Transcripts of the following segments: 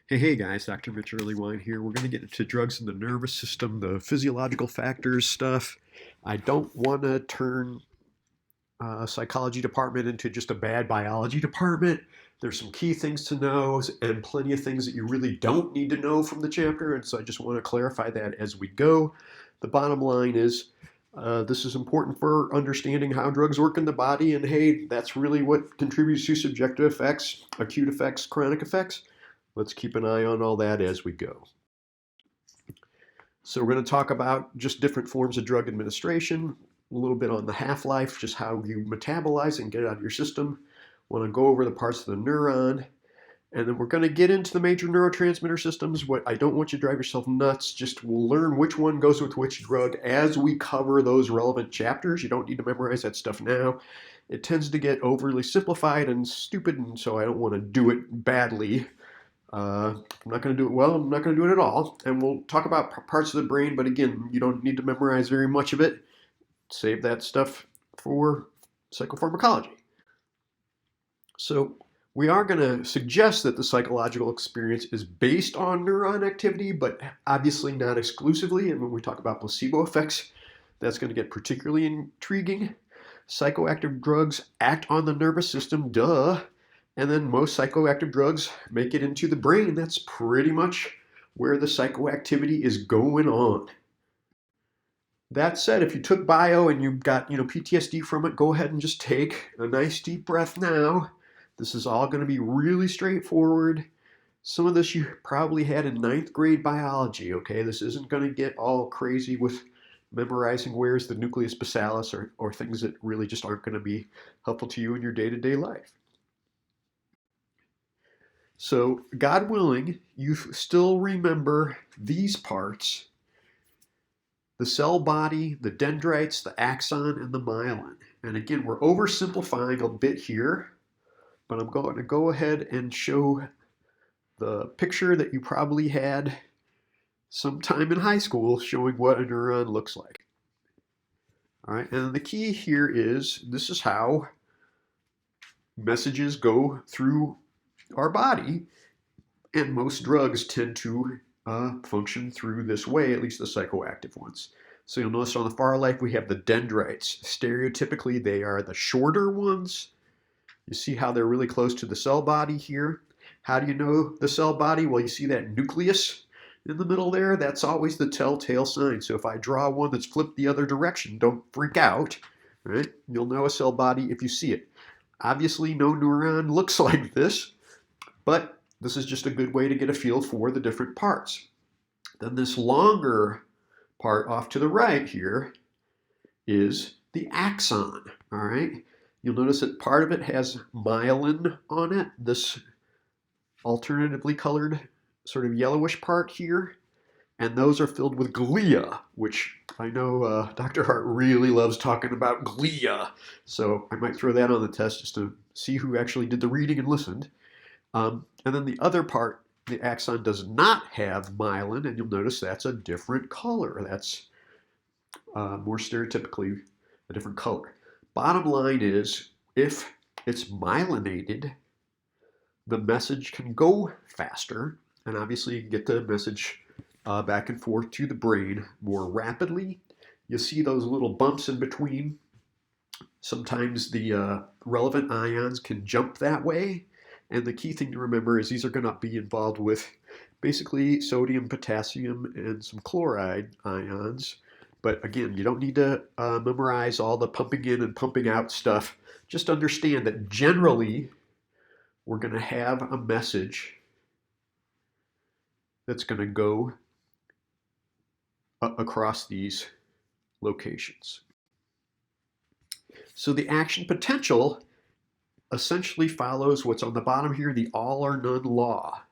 Hey guys, Dr. Mitch Earlywine here. We're going to get into drugs in the nervous system, the physiological factors stuff. I don't want to turn psychology department into just a bad biology department. There's some key things to know and plenty of things that you really don't need to know from the chapter, and so I just want to clarify that as we go. The bottom line is this is important for understanding how drugs work in the body, and hey, that's really what contributes to subjective effects, acute effects, chronic effects. Let's keep an eye on all that as we go. So we're going to talk about just different forms of drug administration, a little bit on the half-life, just how you metabolize and get it out of your system. Want to go over the parts of the neuron, and then we're going to get into the major neurotransmitter systems. What I don't want you to drive yourself nuts, just we'll learn which one goes with which drug as we cover those relevant chapters. You don't need to memorize that stuff now. It tends to get overly simplified and stupid, and so I don't want to do it badly. I'm not going to do it well. I'm not going to do it at all. And we'll talk about parts of the brain, but again, you don't need to memorize very much of it. Save that stuff for psychopharmacology. So we are going to suggest that the psychological experience is based on neuron activity, but obviously not exclusively. And when we talk about placebo effects, that's going to get particularly intriguing. Psychoactive drugs act on the nervous system, duh. And then most psychoactive drugs make it into the brain. That's pretty much where the psychoactivity is going on. That said, if you took bio and you got PTSD from it, go ahead and just take a nice deep breath now. This is all going to be really straightforward. Some of this you probably had in 9th grade biology, okay? This isn't going to get all crazy with memorizing where's the nucleus basalis or things that really just aren't going to be helpful to you in your day-to-day life. So, God willing, you still remember these parts: the cell body, the dendrites, the axon, and the myelin. And again, we're oversimplifying a bit here, but I'm going to go ahead and show the picture that you probably had sometime in high school showing what a neuron looks like. All right, and the key here is this is how messages go through our body, and most drugs tend to function through this way, at least the psychoactive ones. So you'll notice on the far left we have the dendrites. Stereotypically, they are the shorter ones. You see how they're really close to the cell body here. How do you know the cell body? Well, you see that nucleus in the middle there? That's always the telltale sign. So if I draw one that's flipped the other direction, don't freak out. Right? You'll know a cell body if you see it. Obviously, no neuron looks like this, but this is just a good way to get a feel for the different parts. Then this longer part off to the right here is the axon, all right? You'll notice that part of it has myelin on it, this alternatively colored sort of yellowish part here, and those are filled with glia, which I know Dr. Hart really loves talking about glia, so I might throw that on the test just to see who actually did the reading and listened. And then the other part, the axon does not have myelin, and you'll notice that's a different color. That's more stereotypically a different color. Bottom line is, if it's myelinated, the message can go faster, and obviously you can get the message back and forth to the brain more rapidly. You see those little bumps in between. Sometimes the relevant ions can jump that way. And the key thing to remember is these are going to be involved with basically sodium, potassium, and some chloride ions. But again, you don't need to memorize all the pumping in and pumping out stuff. Just understand that generally we're going to have a message that's going to go across these locations. So the action potential essentially follows what's on the bottom here, the all or none law.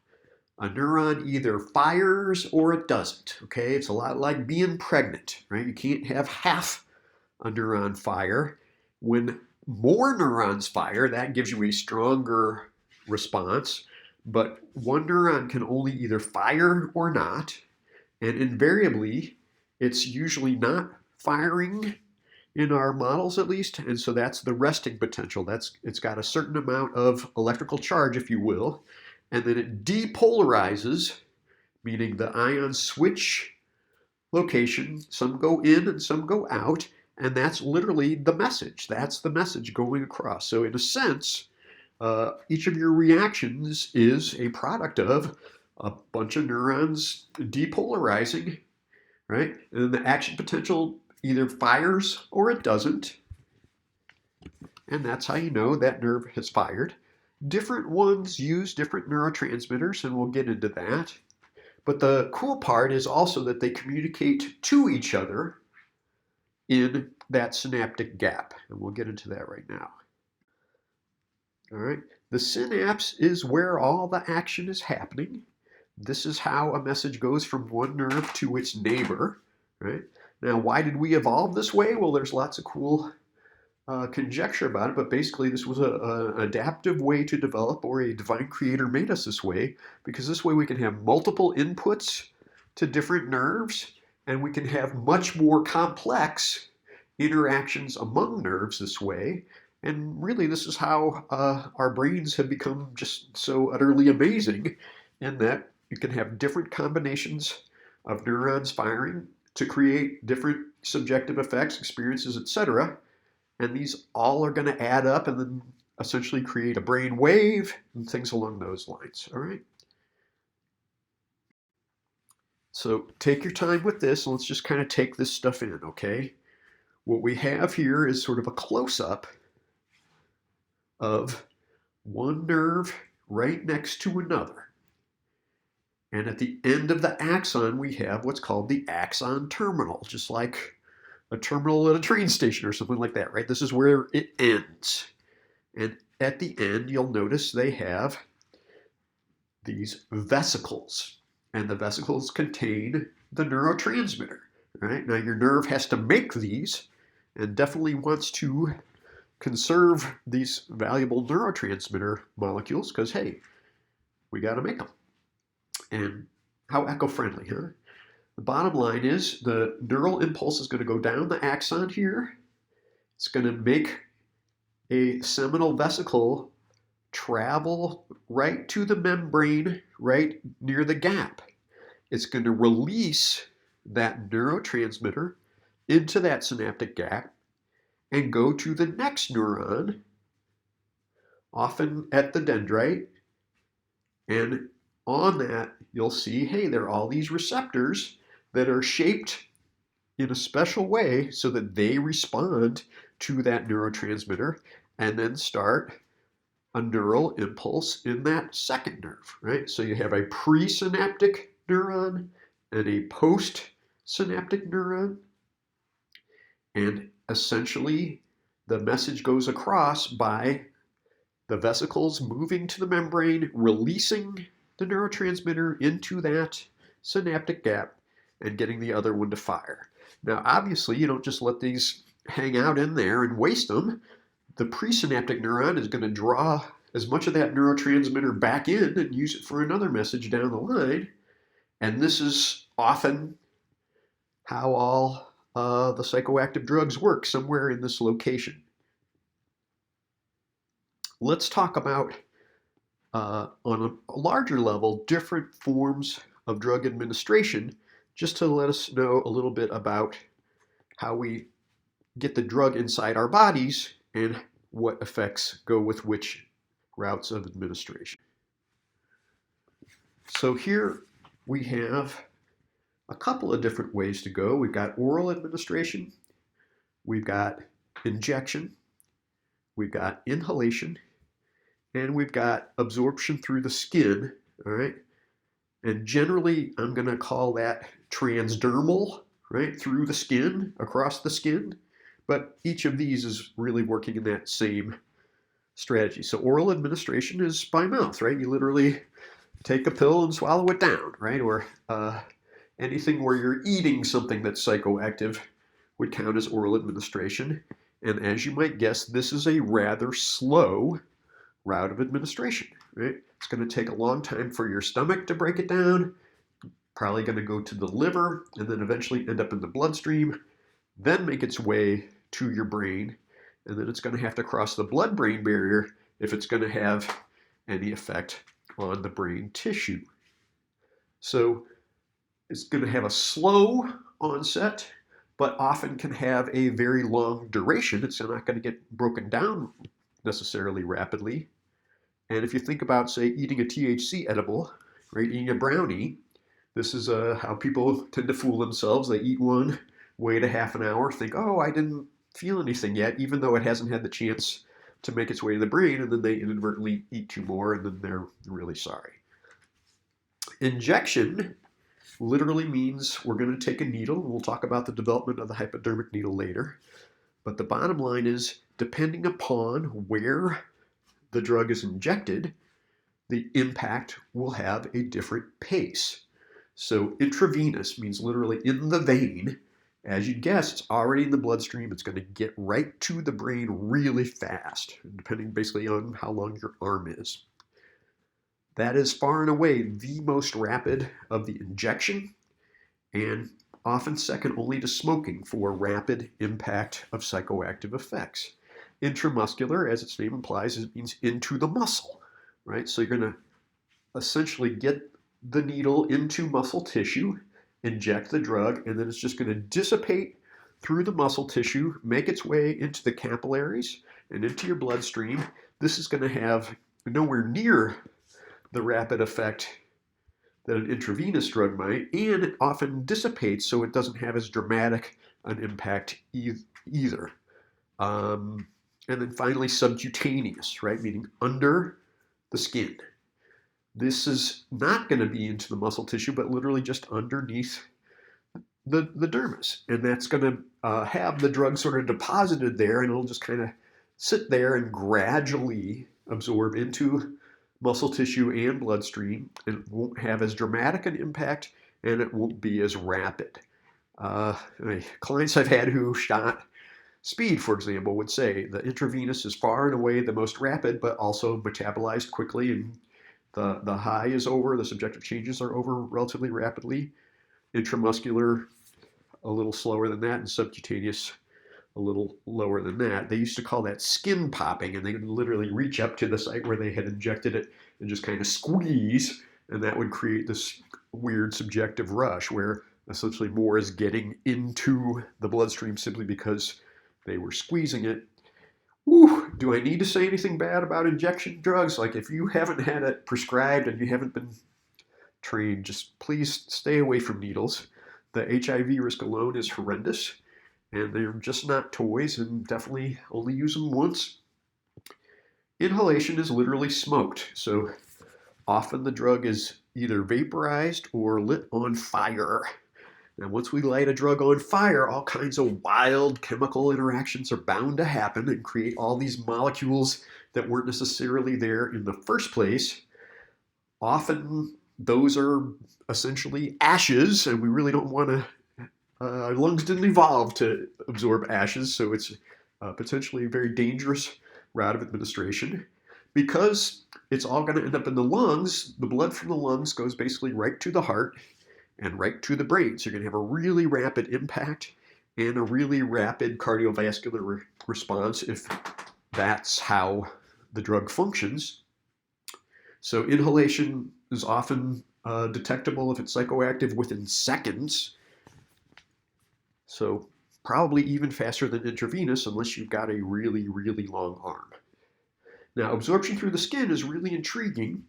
A neuron either fires or it doesn't, okay? It's a lot like being pregnant, right? You can't have half a neuron fire. When more neurons fire, that gives you a stronger response, but one neuron can only either fire or not, and invariably, it's usually not firing in our models at least, and so that's the resting potential. It's got a certain amount of electrical charge, if you will, and then it depolarizes, meaning the ions switch location. Some go in and some go out, and that's literally the message. That's the message going across. So in a sense, each of your reactions is a product of a bunch of neurons depolarizing, right? And the action potential either fires or it doesn't. And that's how you know that nerve has fired. Different ones use different neurotransmitters, and we'll get into that. But the cool part is also that they communicate to each other in that synaptic gap. And we'll get into that right now. All right. The synapse is where all the action is happening. This is how a message goes from one nerve to its neighbor, right? Now, why did we evolve this way? Well, there's lots of cool conjecture about it, but basically this was an adaptive way to develop, or a divine creator made us this way, because this way we can have multiple inputs to different nerves, and we can have much more complex interactions among nerves this way. And really, this is how our brains have become just so utterly amazing, in that you can have different combinations of neurons firing to create different subjective effects, experiences, etc. And these all are going to add up and then essentially create a brain wave and things along those lines. All right. So take your time with this, and let's just kind of take this stuff in, okay? What we have here is sort of a close-up of one nerve right next to another. And at the end of the axon, we have what's called the axon terminal, just like a terminal at a train station or something like that, right? This is where it ends. And at the end, you'll notice they have these vesicles. And the vesicles contain the neurotransmitter, right? Now, your nerve has to make these and definitely wants to conserve these valuable neurotransmitter molecules because, hey, we got to make them. And how eco-friendly, huh? The bottom line is the neural impulse is going to go down the axon here. It's going to make a seminal vesicle travel right to the membrane right near the gap. It's going to release that neurotransmitter into that synaptic gap and go to the next neuron, often at the dendrite. And on that, you'll see, hey, there are all these receptors that are shaped in a special way so that they respond to that neurotransmitter and then start a neural impulse in that second nerve, right? So you have a presynaptic neuron and a postsynaptic neuron. And essentially, the message goes across by the vesicles moving to the membrane, releasing the neurotransmitter into that synaptic gap, and getting the other one to fire. Now, obviously, you don't just let these hang out in there and waste them. The presynaptic neuron is going to draw as much of that neurotransmitter back in and use it for another message down the line. And this is often how all the psychoactive drugs work, somewhere in this location. Let's talk about, on a larger level, different forms of drug administration, just to let us know a little bit about how we get the drug inside our bodies and what effects go with which routes of administration. So here we have a couple of different ways to go. We've got oral administration, we've got injection, we've got inhalation, and we've got absorption through the skin, all right? And generally, I'm going to call that transdermal, right, through the skin, across the skin. But each of these is really working in that same strategy. So oral administration is by mouth, right? You literally take a pill and swallow it down, right? Or anything where you're eating something that's psychoactive would count as oral administration. And as you might guess, this is a rather slow route of administration, right? It's going to take a long time for your stomach to break it down, probably going to go to the liver, and then eventually end up in the bloodstream, then make its way to your brain, and then it's going to have to cross the blood-brain barrier if it's going to have any effect on the brain tissue. So it's going to have a slow onset, but often can have a very long duration. It's not going to get broken down necessarily rapidly. And if you think about, say, eating a THC edible, right, eating a brownie, this is how people tend to fool themselves. They eat one, wait a half an hour, think, oh, I didn't feel anything yet, even though it hasn't had the chance to make its way to the brain, and then they inadvertently eat two more, and then they're really sorry. Injection literally means we're going to take a needle, and we'll talk about the development of the hypodermic needle later. But the bottom line is, depending upon where the drug is injected, the impact will have a different pace. So intravenous means literally in the vein. As you'd guess, it's already in the bloodstream. It's going to get right to the brain really fast, depending basically on how long your arm is. That is far and away the most rapid of the injection, and often second only to smoking for rapid impact of psychoactive effects. Intramuscular, as its name implies, it means into the muscle, right? So you're going to essentially get the needle into muscle tissue, inject the drug, and then it's just going to dissipate through the muscle tissue, make its way into the capillaries and into your bloodstream. This is going to have nowhere near the rapid effect that an intravenous drug might, and it often dissipates, so it doesn't have as dramatic an impact either. And then finally, subcutaneous, right, meaning under the skin. This is not going to be into the muscle tissue, but literally just underneath the dermis. And that's going to have the drug sort of deposited there, and it'll just kind of sit there and gradually absorb into muscle tissue and bloodstream. It won't have as dramatic an impact, and it won't be as rapid. Clients I've had who shot speed, for example, would say the intravenous is far and away the most rapid, but also metabolized quickly, and the high is over, the subjective changes are over relatively rapidly. Intramuscular, a little slower than that, and subcutaneous, a little lower than that. They used to call that skin popping, and they would literally reach up to the site where they had injected it and just kind of squeeze, and that would create this weird subjective rush where essentially more is getting into the bloodstream simply because they were squeezing it. Whew, do I need to say anything bad about injection drugs? Like, if you haven't had it prescribed and you haven't been trained, just please stay away from needles. The HIV risk alone is horrendous, and they're just not toys, and definitely only use them once. Inhalation is literally smoked, so often the drug is either vaporized or lit on fire. Now, once we light a drug on fire, all kinds of wild chemical interactions are bound to happen and create all these molecules that weren't necessarily there in the first place. Often those are essentially ashes, and we really don't want to, our lungs didn't evolve to absorb ashes, so it's potentially a very dangerous route of administration. Because it's all going to end up in the lungs, the blood from the lungs goes basically right to the heart and right to the brain. So you're going to have a really rapid impact and a really rapid cardiovascular response if that's how the drug functions. So inhalation is often detectable if it's psychoactive within seconds. So probably even faster than intravenous unless you've got a really, really long arm. Now, absorption through the skin is really intriguing.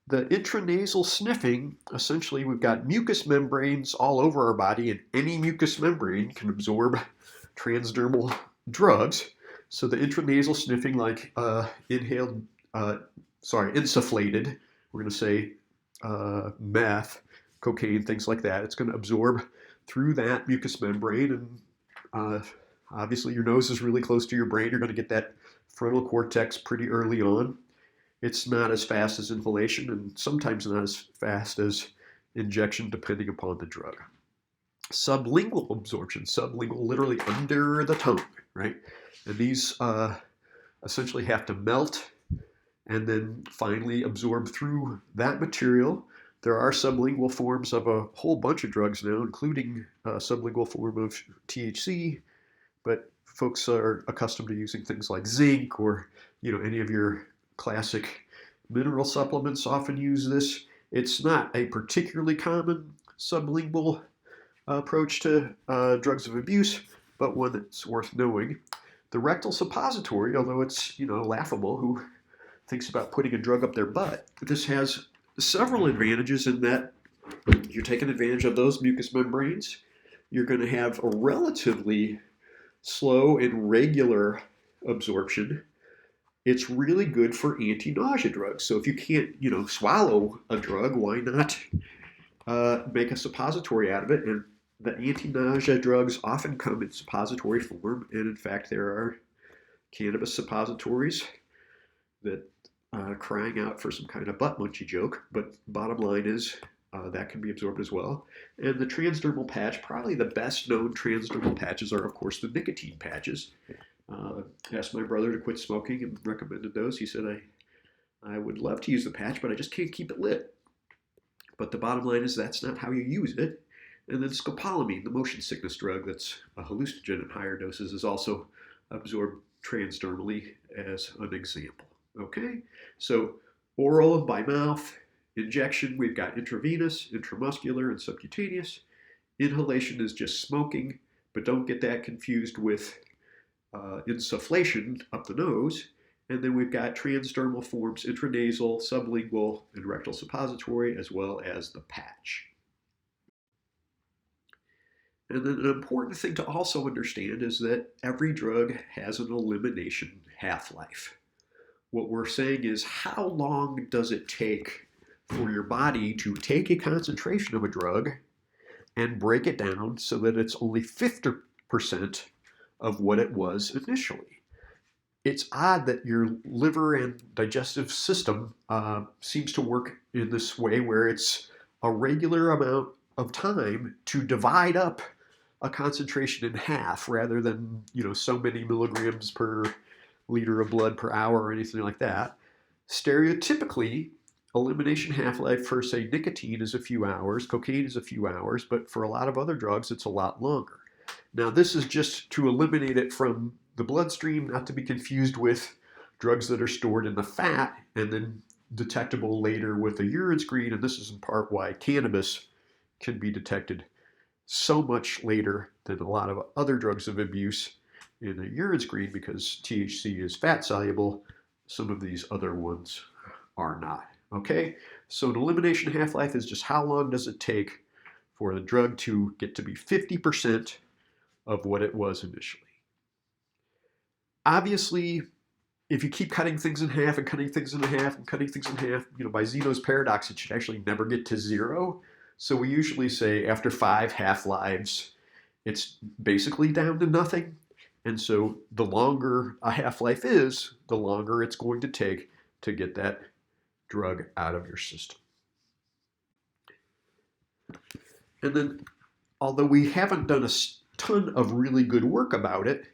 The intranasal sniffing, essentially we've got mucous membranes all over our body, and any mucous membrane can absorb transdermal drugs. So the intranasal sniffing, like insufflated, we're going to say meth, cocaine, things like that, it's going to absorb through that mucous membrane, and obviously your nose is really close to your brain. You're going to get that frontal cortex pretty early on. It's not as fast as inhalation, and sometimes not as fast as injection, depending upon the drug. Sublingual absorption, sublingual literally under the tongue, right? And these essentially have to melt and then finally absorb through that material. There are sublingual forms of a whole bunch of drugs now, including a sublingual form of THC, but folks are accustomed to using things like zinc or any of your classic Mineral supplements often use this. It's not a particularly common sublingual approach to drugs of abuse, but one that's worth knowing. The rectal suppository, although it's laughable, who thinks about putting a drug up their butt, this has several advantages in that you're taking advantage of those mucous membranes. You're going to have a relatively slow and regular absorption. It's really good for anti-nausea drugs. So if you can't, swallow a drug, why not make a suppository out of it? And the anti-nausea drugs often come in suppository form, and in fact, there are cannabis suppositories that crying out for some kind of butt munchy joke. But bottom line is that can be absorbed as well. And the transdermal patch, probably the best known transdermal patches are, of course, the nicotine patches. Asked my brother to quit smoking and recommended those. He said, I would love to use the patch, but I just can't keep it lit. But the bottom line is that's not how you use it. And then scopolamine, the motion sickness drug that's a hallucinogen at higher doses, is also absorbed transdermally as an example. Okay, so oral by mouth, injection, we've got intravenous, intramuscular, and subcutaneous. Inhalation is just smoking, but don't get that confused with insufflation up the nose. And then we've got transdermal forms, intranasal, sublingual, and rectal suppository, as well as the patch. And then an important thing to also understand is that every drug has an elimination half-life. What we're saying is, how long does it take for your body to take a concentration of a drug and break it down so that it's only 50% of what it was initially? It's odd that your liver and digestive system seems to work in this way, where it's a regular amount of time to divide up a concentration in half, rather than so many milligrams per liter of blood per hour or anything like that. Stereotypically, elimination half-life for, say, nicotine is a few hours, cocaine is a few hours, but for a lot of other drugs, it's a lot longer. Now, this is just to eliminate it from the bloodstream, not to be confused with drugs that are stored in the fat and then detectable later with a urine screen. And this is in part why cannabis can be detected so much later than a lot of other drugs of abuse in a urine screen, because THC is fat soluble. Some of these other ones are not. Okay, so an elimination half-life is just how long does it take for the drug to get to be 50% of what it was initially. Obviously, if you keep cutting things in half and cutting things in half and cutting things in half, by Zeno's paradox, it should actually never get to zero. So we usually say after 5 half-lives, it's basically down to nothing. And so the longer a half-life is, the longer it's going to take to get that drug out of your system. And then, although we haven't done a ton of really good work about it,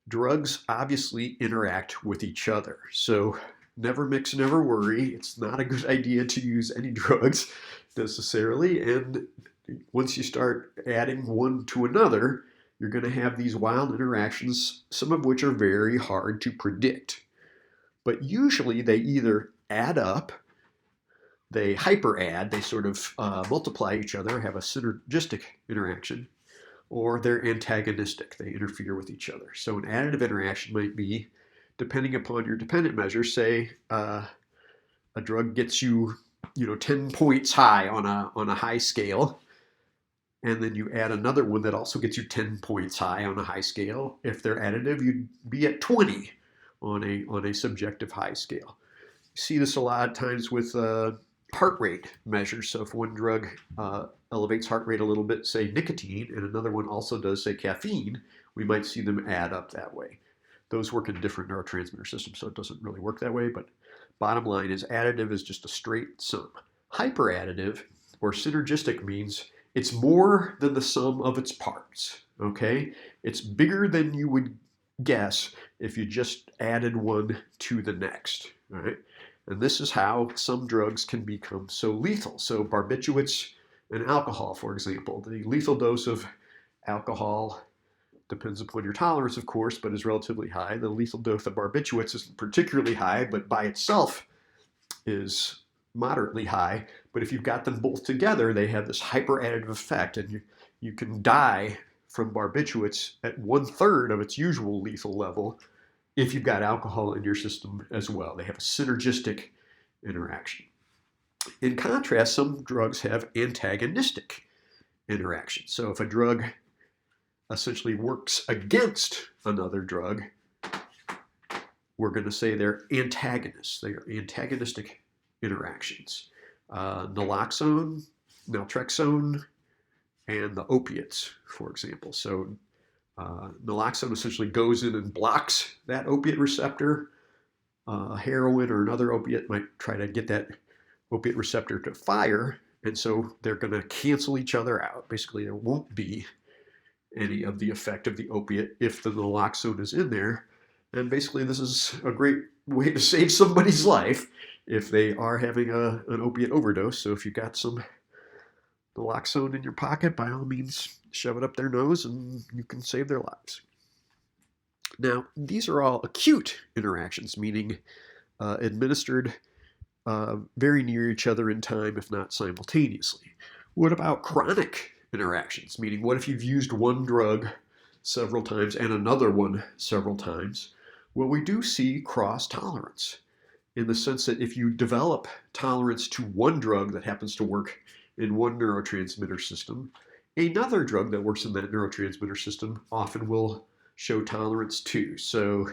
drugs obviously interact with each other. So never mix, never worry. It's not a good idea to use any drugs necessarily. And once you start adding one to another, you're going to have these wild interactions, some of which are very hard to predict. But usually they either add up, they hyperadd, they sort of multiply each other, have a synergistic interaction, or they're antagonistic, they interfere with each other. So an additive interaction might be, depending upon your dependent measure, say a drug gets you, 10 points high on a high scale, and then you add another one that also gets you 10 points high on a high scale. If they're additive, you'd be at 20 on a subjective high scale. You see this a lot of times with heart rate measures. So if one drug elevates heart rate a little bit, say nicotine, and another one also does, say, caffeine, we might see them add up that way. Those work in different neurotransmitter systems, so it doesn't really work that way. But bottom line is, additive is just a straight sum. Hyperadditive or synergistic means it's more than the sum of its parts, okay? It's bigger than you would guess if you just added one to the next, all right? And this is how some drugs can become so lethal. So barbiturates and alcohol, for example. The lethal dose of alcohol depends upon your tolerance, of course, but is relatively high. The lethal dose of barbiturates isn't particularly high, but by itself is moderately high, but if you've got them both together, they have this hyperadditive effect, and you can die from barbiturates at 1/3 of its usual lethal level if you've got alcohol in your system as well. They have a synergistic interaction. In contrast, some drugs have antagonistic interactions. So if a drug essentially works against another drug, we're going to say they're antagonists. They are antagonistic interactions. Naloxone, naltrexone, and the opiates, for example. So naloxone essentially goes in and blocks that opiate receptor. Heroin or another opiate might try to get that opiate receptor to fire, and so they're going to cancel each other out. Basically, there won't be any of the effect of the opiate if the naloxone is in there. And basically, this is a great way to save somebody's life if they are having an opiate overdose. So if you've got some naloxone in your pocket, by all means, shove it up their nose and you can save their lives. Now, these are all acute interactions, meaning administered very near each other in time, if not simultaneously. What about chronic interactions? Meaning, what if you've used one drug several times and another one several times? Well, we do see cross tolerance in the sense that if you develop tolerance to one drug that happens to work in one neurotransmitter system, another drug that works in that neurotransmitter system often will show tolerance too. So,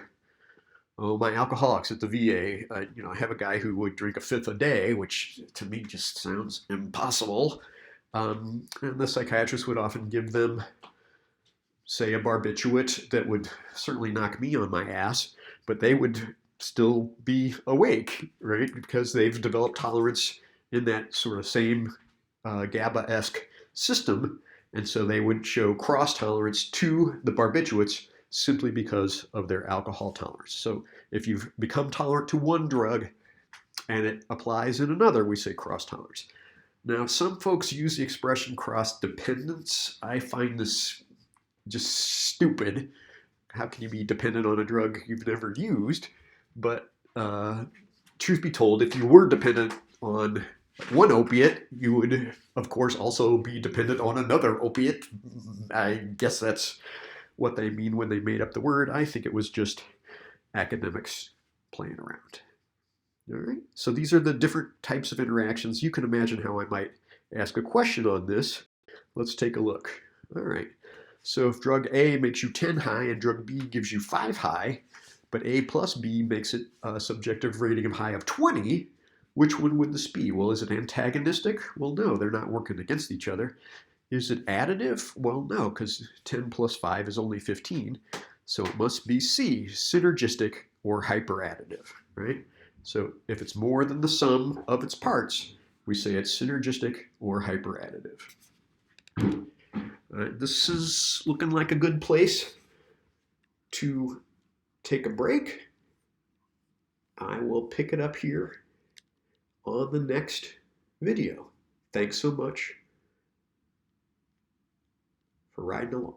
my alcoholics at the VA, I have a guy who would drink a fifth a day, which to me just sounds impossible. And the psychiatrist would often give them, say, a barbiturate that would certainly knock me on my ass, but they would still be awake, right? Because they've developed tolerance in that sort of same GABA-esque system. And so they would show cross tolerance to the barbiturates simply because of their alcohol tolerance. So if you've become tolerant to one drug and it applies in another, we say cross tolerance. Now, some folks use the expression cross dependence. I find this just stupid. How can you be dependent on a drug you've never used? But truth be told, if you were dependent on one opiate, you would, of course, also be dependent on another opiate. I guess that's what they mean when they made up the word. I think it was just academics playing around. All right, so these are the different types of interactions. You can imagine how I might ask a question on this. Let's take a look. All right, so if drug A makes you 10 high and drug B gives you 5 high, but A plus B makes it a subjective rating of high of 20, which one would this be? Well, is it antagonistic? Well, no, they're not working against each other. Is it additive? Well, no, because 10 plus 5 is only 15. So it must be C, synergistic or hyperadditive, right? So if it's more than the sum of its parts, we say it's synergistic or hyperadditive. This is looking like a good place to take a break. I will pick it up here on the next video. Thanks so much for riding along.